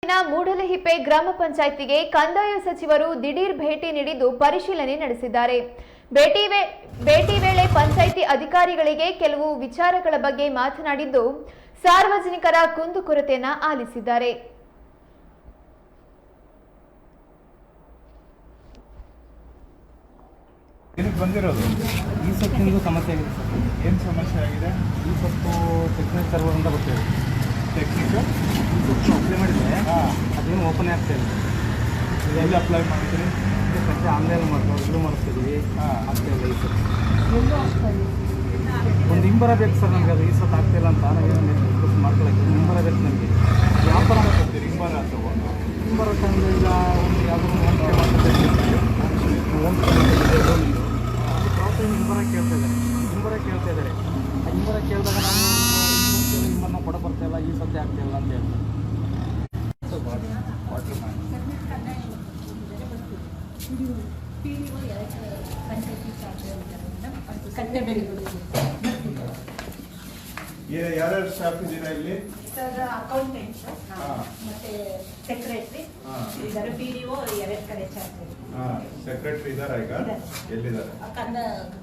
ಮೂಡಲಹಿಪ್ಪೆ ಗ್ರಾಮ ಪಂಚಾಯಿತಿಗೆ ಕಂದಾಯ ಸಚಿವರು ದಿಢೀರ್ ಭೇಟಿ ನೀಡಿದ್ದು ಪರಿಶೀಲನೆ ನಡೆಸಿದ್ದಾರೆ. ಭೇಟಿ ವೇಳೆ ಪಂಚಾಯಿತಿ ಅಧಿಕಾರಿಗಳಿಗೆ ಕೆಲವು ವಿಚಾರಗಳ ಬಗ್ಗೆ ಮಾತನಾಡಿದ್ದು ಸಾರ್ವಜನಿಕರ ಕುಂದುಕೊರತೆಯನ್ನು ಆಲಿಸಿದ್ದಾರೆ. ಬಂದಿರೋದು ಈ ಸೊಪ್ಪಿಂದು ಸಮಸ್ಯೆ ಆಗಿದೆ ಸರ್. ಏನು ಸಮಸ್ಯೆ ಆಗಿದೆ? ಈ ಸೊಪ್ಪು ಟೆಕ್ನಿಕ್ ಸರ್ವರ್ ಅಂತ ಗೊತ್ತಿದೆ. ಟೆಕ್ನಿಕ್ ಈ ಸೊಪ್ಪು ಅಪ್ಲೈ ಮಾಡಿದರೆ ಅದೇನು ಓಪನ್ ಆಗ್ತಾ ಇಲ್ಲ. ಎಲ್ಲಿ ಅಪ್ಲೈ ಮಾಡ್ತೀರಿ? ಮತ್ತೆ ಆನ್ಲೈನ್ ಮಾಡ್ತೀವಿ, ಇದು ಮಾಡಿಸ್ತಿದ್ದೀವಿ, ಆಗ್ತಾ ಇಲ್ಲ. ಈ ಸೊಪ್ಪು ಒಂದು ಹಿಂಬರ ಬೇಕು ಸರ್ ನಮಗೆ. ಅದು ಈ ಸೊತ್ತು ಆಗ್ತಾಯಿಲ್ಲ ಅಂತ ನಾವೇನು ಮಾಡ್ಕೊಳ್ಳೋಕ್ಕೆ ಹಿಂಬರ ಬೇಕು ನಮಗೆ. ಯಾವ ಥರ ಮಾಡ್ತೀರಿ ಹಿಂಬರ ತಗೊಂಡು? ಹಿಂಬರ ತಂದು ಈಗ ಒಂದು ಯಾವುದೋ ಹಿಂಬರ ಕೇಳ್ತಾ ಇದ್ದಾರೆ. ಆ ಹಿಂಬರ ಕೇಳಿದಾಗ ನಾವು ಹಿಂಬರನ್ನ ಕೊಡ ಬರ್ತಾಯಿಲ್ಲ, ಈ ಸದ್ಯ ಆಗ್ತಾಯಿಲ್ಲ ಅಂತ ಹೇಳ್ತಾರೆ. ಯಾರ್ಯಾರು ಸ್ಟಾಫ್ ಇದ್ದೀರಾ ಇಲ್ಲಿ? ಸರ್ ಅಕೌಂಟೆಂಟ್ಸ್ ಮತ್ತೆ ಸೆಕ್ರೆಟರಿ ಇದ್ದಾರೆ. PDO ಎರಡು ಕಡೆ ಚಾರ್ಜ್. ಸೆಕ್ರೆಟರಿ ಇದ್ದಾರಾ? ಈಗ ಎಲ್ಲಿದ್ದಾರೆ?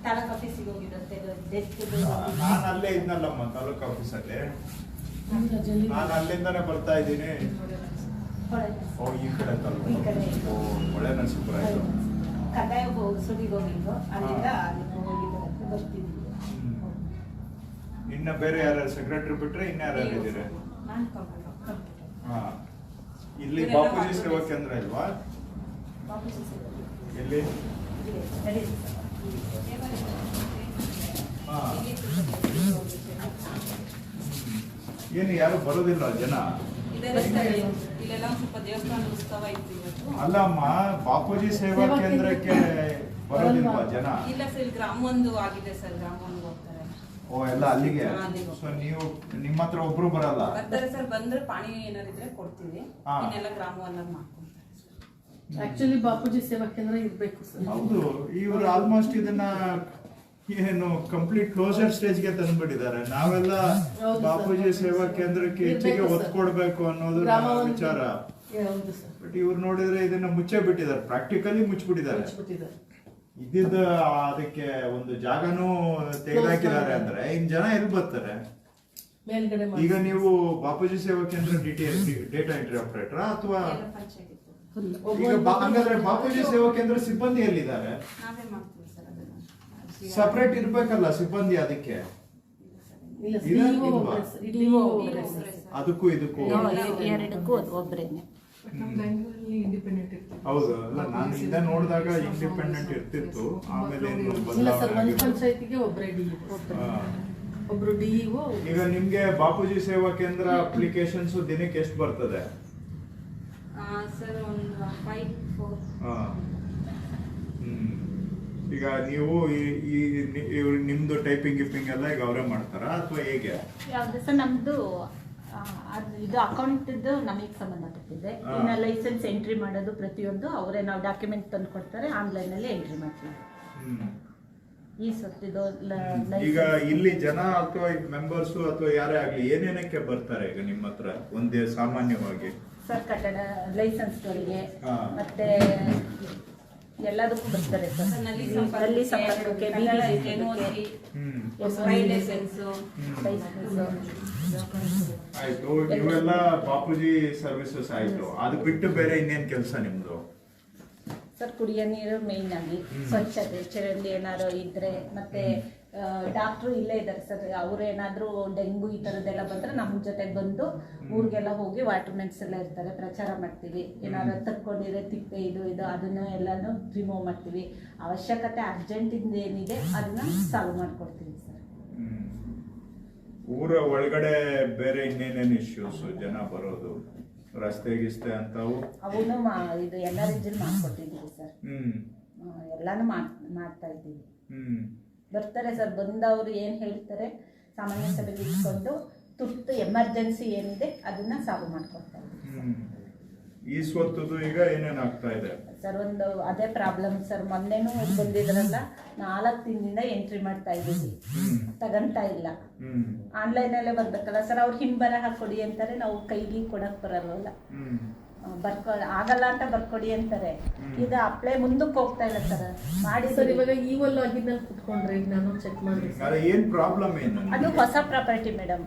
ತಾಲೂಕ್ ಆಫೀಸಿಗೆ ಹೋಗಿರುತ್ತೆ. ನಾನು ಅಲ್ಲೇ ಇದ್ನಲ್ಲಮ್ಮ ತಾಲೂಕ್ ಆಫೀಸಲ್ಲಿ. ನಾನು ಅಲ್ಲಿಂದಾನೆ ಬರ್ತಾ ಇದ್ದೀನಿ. ಓ ಈ ಕಡೆ ತಾಲೂಕು. ಒಳ್ಳೆ ನರಸೀಪುರ ಇದು. ಕಂದಾಯ ಸುದಿಗೆ ಹೋಗಿದ್ದು, ಅಲ್ಲಿಂದ ಹೋಗಿದ್ದು ಬರ್ತಿದ್ದೀವಿ. ಇನ್ನ ಬೇರೆ ಯಾರು ಸೆಕ್ರೆಟರಿ ಬಿಟ್ರೆ ಇನ್ಯಾರು ಇದ್ದೀರಾ? ಇಲ್ಲಿ ಬಾಪೂಜಿ ಸೇವಾ ಕೇಂದ್ರ ಇಲ್ವಾ? ಎಲ್ಲಿ? ಏನು ಯಾರು ಬರೋದಿಲ್ಲ ಜನ? ಅಲ್ಲಮ್ಮ, ಬಾಪೂಜಿ ಸೇವಾ ಕೇಂದ್ರಕ್ಕೆ ಬರೋದಿಲ್ವಾ ಜನ? ಇಲ್ಲ ಸರ್, ಗ್ರಾಮ ಒಂದು ಆಗಿದೆ ಸರ್, ಗ್ರಾಮ ಒಂದು ಹೋಗ್ತಾರೆ. ಓ ಎಲ್ಲ ಅಲ್ಲಿಗೆ. ಸೊ ನೀವು ನಿಮ್ಮ ಹತ್ರ ಒಬ್ರು ಬರಲ್ಲ? ಬರ್ತಾರೆ ಸರ್, ಬಂದ್ರೆ ಪಾಣಿ ಏನಾರಿದ್ರೆ ಕೊಡ್ತೀವಿ. ಇನ್ನೆಲ್ಲ ಗ್ರಾಮವನ್ನ ಮಾಡ್ಕೊಂತಾರೆ. ಆಕ್ಚುಲಿ ಬಾಪೂಜಿ ಸೇವಾ ಕೇಂದ್ರ ಇರ್ಬೇಕು ಸರ್. ಹೌದು, ಇವರು ಆಲ್ಮೋಸ್ಟ್ ಇದನ್ನ ಏನು ಕಂಪ್ಲೀಟ್ ಕ್ಲೋಸರ್ ಸ್ಟೇಜ್ ಗೆ ತಂದ್ಬಿಟ್ಟಿದ್ದಾರೆ. ನಾವೆಲ್ಲ ಬಾಪೂಜಿ ಸೇವಾ ಕೇಂದ್ರಕ್ಕೆ ಹೆಚ್ಚಿಗೆ ಒತ್ತು ಕೊಡ್ಬೇಕು ಅನ್ನೋದು ವಿಚಾರ. ಬಟ್ ಇವ್ರು ನೋಡಿದ್ರೆ ಇದನ್ನ ಮುಚ್ಚೇ ಬಿಟ್ಟಿದ್ದಾರೆ, ಪ್ರಾಕ್ಟಿಕಲಿ ಮುಚ್ಚಿಬಿಟ್ಟಿದ್ದಾರೆ. ಇದ್ದಿದ್ದ ಅದಕ್ಕೆ ಒಂದು ಜಾಗನೂ ತೆಗೆದಾಕಿದ್ದಾರೆ ಅಂದ್ರೆ ಇನ್ ಜನ ಎಲ್ಲಿ ಬರ್ತಾರೆ? ಈಗ ನೀವು ಬಾಪೂಜಿ ಸೇವಾ ಕೇಂದ್ರ ಡೇಟಾ ಎಂಟ್ರಿ ಆಪರೇಟರ್ ಅಥವಾ ಈಗ ಹಂಗಾದ್ರೆ ಬಾಪೂಜಿ ಸೇವಾ ಕೇಂದ್ರ ಸಿಬ್ಬಂದಿ ಎಲ್ಲಿದ್ದಾರೆ? ಸಪರೇಟ್ ಇರ್ಬೇಕಲ್ಲ ಸಿಬ್ಬಂದಿ ಅದಕ್ಕೆ. ಅದಕ್ಕೂ ಇದಕ್ಕೂ ಎರಡಕ್ಕೂ ಒಬ್ಬರೇನೆ. ಹೌದು, ಅಲ್ಲ ನಾನು ಇಂದ ನೋಡಿದಾಗ ಇಂಡಿಪೆಂಡೆಂಟ್ ಇರ್ತಿತ್ತು. ಆಮೇಲೆ ಪಂಚಾಯತಿಗೆ ಒಬ್ರು DEO. ಈಗ ನಿಮ್ಗೆ ಬಾಪೂಜಿ ಸೇವಾ ಕೇಂದ್ರ ಅಪ್ಲಿಕೇಶನ್ಸ್ ದಿನಕ್ಕೆ ಎಷ್ಟು ಬರ್ತದೆ? ಸರ್ ಒಂದು 5-4. ಈಗ ನೀವು ನಿಮ್ದು ಟೈಪಿಂಗ್ ಗಿಪ್ಪಿಂಗ್ ಎಲ್ಲ ಈಗ ಅವರೇ ಮಾಡ್ತಾರಾ ಅಥವಾ ಹೇಗೆ? ಯಾವ್ದು ಸರ್? ನಮ್ದು ಇದು ಅಕೌಂಟ್ ನಮಗೆ ಸಂಬಂಧಪಟ್ಟಿದೆ. ಇನ್ನು ಲೈಸೆನ್ಸ್ ಎಂಟ್ರಿ ಮಾಡೋದು ಪ್ರತಿಯೊಂದು ಅವರೇ. ನಾವು ಡಾಕ್ಯುಮೆಂಟ್ ತಂದು ಕೊಡ್ತಾರೆ, ಆನ್ಲೈನ್ ಅಲ್ಲಿ ಎಂಟ್ರಿ ಮಾಡ್ತೀವಿ. ಈ ಸೊತ್ತಿದು ಈಗ ಇಲ್ಲಿ ಜನ ಅಥವಾ ಮೆಂಬರ್ಸ್ ಅಥವಾ ಯಾರೇ ಆಗ್ಲಿ ಏನೇನಕ್ಕೆ ಬರ್ತಾರೆ ಈಗ ನಿಮ್ಮ ಹತ್ರ ಒಂದೇ ಸಾಮಾನ್ಯವಾಗಿ? ಸರ್ ಕಟ್ಟಡ ಲೈಸೆನ್ಸ್ಗಳಿಗೆ ಮತ್ತೆ ಎಲ್ಲದಕ್ಕೂ ಬರ್ತಾರೆ ಸರ್. ನಲ್ಲಿ ಸಂಪರ್ಕಕ್ಕೆ ಆಯ್ತು. ಇವೆಲ್ಲ ಬಾಪೂಜಿ ಸರ್ವಿಸಸ್ ಆಯ್ತು. ಅದು ಬಿಟ್ಟು ಬೇರೆ ಇನ್ನೇನ್ ಕೆಲಸ ನಿಮ್ದು? ಸರ್ ಕುಡಿಯೋ ನೀರು ಮೇಯ್ನ್ ಆಗಿ, ಸ್ವಚ್ಛತೆ ಚರಂಡಿ ಏನಾದ್ರು ಇದ್ರೆ, ಮತ್ತೆ ಡಾಕ್ಟ್ರು ಇಲ್ಲೇ ಇದ್ದಾರೆ ಸರ್. ಅವ್ರು ಏನಾದ್ರು ಡೆಂಗು ಈ ತರದ್ದೆಲ್ಲ ಬಂದ್ರೆ ನಮ್ಮ ಜೊತೆಗೆ ಬಂದು ಊರಿಗೆಲ್ಲ ಹೋಗಿ ವಾಟರ್ ಮೆನ್ಸ್ ಎಲ್ಲ ಇರ್ತಾರೆ, ಪ್ರಚಾರ ಮಾಡ್ತೀವಿ. ಏನಾದ್ರು ತಕ್ಕೊಂಡಿದ್ರೆ ತಿಪ್ಪೆ ಇದು ಅದನ್ನ ಎಲ್ಲಾನು ರಿಮೂವ್ ಮಾಡ್ತೀವಿ. ಅವಶ್ಯಕತೆ ಅರ್ಜೆಂಟ್ ಇಂದ ಏನಿದೆ ಅದನ್ನ ಸಾಲ್ವ್ ಮಾಡ್ಕೊಡ್ತೀವಿ ಸರ್. ಊರ ಒಳಗಡೆ ಬೇರೆ ಇನ್ನೇನೇನು ಇಶ್ಯೂಸ್ ಜನ ಬರೋದು? ರಸ್ತೆ ಗಿಸ್ತೆ ಅಂತವು ಅವನು ಇದು ಎಲ್ಲ ರೀತಿಯಲ್ಲಿ ಮಾಡ್ಕೊಟ್ಟಿದ್ದೀವಿ ಸರ್. ಎಲ್ಲಾನು ಮಾಡ್ತಾ ಇದ್ದೀವಿ. ಬರ್ತಾರೆ ಸರ್, ಬಂದವರು ಏನ್ ಹೇಳ್ತಾರೆ ಸಾಮಾನ್ಯ ಸಭೆಗೆ ಇಟ್ಕೊಂಡು ತುರ್ತು ಎಮರ್ಜೆನ್ಸಿ ಏನಿದೆ ಅದನ್ನ ಸಾಲ್ವ್ ಮಾಡ್ಕೊಡ್ತಾರೆ. ಈ ಸ್ವತ್ತದು ಈಗ ಏನೇನ್ ಆಗ್ತಾ ಇದೆ? ಸರ್ ಒಂದು ಅದೇ ಪ್ರಾಬ್ಲಮ್ ಸರ್. ಮೊನ್ನೆನೂ ಬಂದಿದ್ರಲ್ಲ, 4 ದಿನದಿಂದ ಎಂಟ್ರಿ ಮಾಡ್ತಾ ಇದ್ದೀವಿ, ತಗಂತಾ ಇಲ್ಲ. ಆನ್ಲೈನಲ್ಲೇ ಬರ್ಬೇಕಲ್ಲ ಸರ್. ಅವ್ರು ಹಿಂಬರಹ ಕೊಡಿ ಅಂತಾರೆ, ನಾವು ಕೈಲಿ ಕೊಡಕ್ ಬರಲ್ವಲ್ಲ. ಆಗಲ್ಲ ಅಂತ ಬರ್ಕೊಡಿ ಅಂತಾರೆ. ಈಗ ಅಪ್ಲೈ ಮುಂದಕ್ಕೆ ಹೋಗ್ತಾ ಇಲ್ಲ ಸರ್. ಮಾಡಿ ಸರ್ ಇವಾಗ ಈವಲ್ ಆಗಿದ್ಮೇಲೆ ಕುತ್ಕೊಂಡ್ರೆ ಈಗ ನಾನು ಚೆಕ್ ಮಾಡಿ ಏನ್ ಪ್ರಾಬ್ಲಮ್ ಏನು? ಅದು ಹೊಸ ಪ್ರಾಪರ್ಟಿ ಮೇಡಮ್.